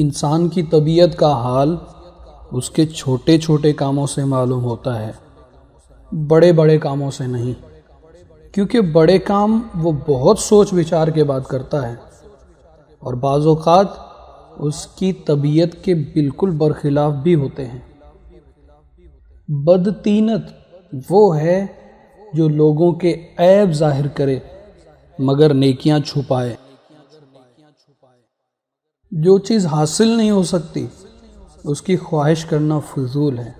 انسان کی طبیعت کا حال اس کے چھوٹے چھوٹے کاموں سے معلوم ہوتا ہے، بڑے بڑے کاموں سے نہیں، کیونکہ بڑے کام وہ بہت سوچ وچار کے بعد کرتا ہے اور بعض اوقات اس کی طبیعت کے بالکل برخلاف بھی ہوتے ہیں۔ بدطینت وہ ہے جو لوگوں کے عیب ظاہر کرے مگر نیکیاں چھپائے۔ جو چیز حاصل نہیں ہو سکتی اس کی خواہش کرنا فضول ہے۔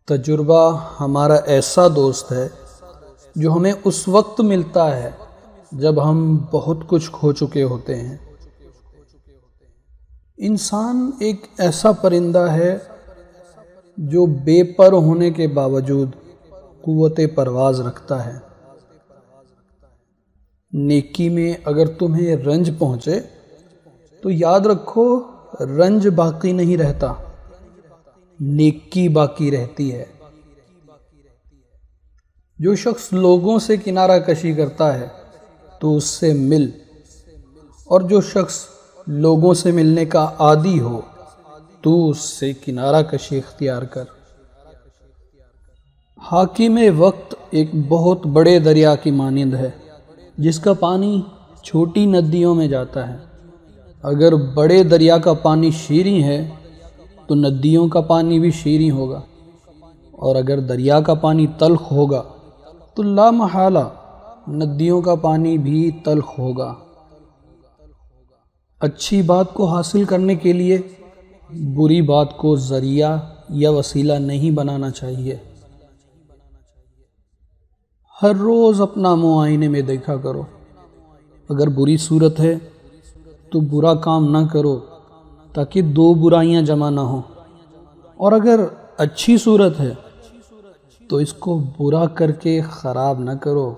تجربہ ہمارا ایسا دوست ہے جو ہمیں اس وقت ملتا ہے جب ہم بہت کچھ کھو چکے ہوتے ہیں۔ انسان ایک ایسا پرندہ ہے جو بے پر ہونے کے باوجود قوت پرواز رکھتا ہے۔ نیکی میں اگر تمہیں رنج پہنچے تو یاد رکھو رنج باقی نہیں رہتا، نیکی باقی رہتی ہے۔ جو شخص لوگوں سے کنارہ کشی کرتا ہے تو اس سے مل، اور جو شخص لوگوں سے ملنے کا عادی ہو تو اس سے کنارہ کشی اختیار کر۔ حاکم وقت ایک بہت بڑے دریا کی مانند ہے جس کا پانی چھوٹی ندیوں میں جاتا ہے۔ اگر بڑے دریا کا پانی شیریں ہے تو ندیوں کا پانی بھی شیریں ہوگا، اور اگر دریا کا پانی تلخ ہوگا تو لا محالہ ندیوں کا پانی بھی تلخ ہوگا۔ اچھی بات کو حاصل کرنے کے لیے بری بات کو ذریعہ یا وسیلہ نہیں بنانا چاہیے۔ ہر روز اپنا منہ آئینے میں دیکھا کرو۔ اگر بری صورت ہے تو برا کام نہ کرو تاکہ دو برائیاں جمع نہ ہوں، اور اگر اچھی صورت ہے تو اس کو برا کر کے خراب نہ کرو۔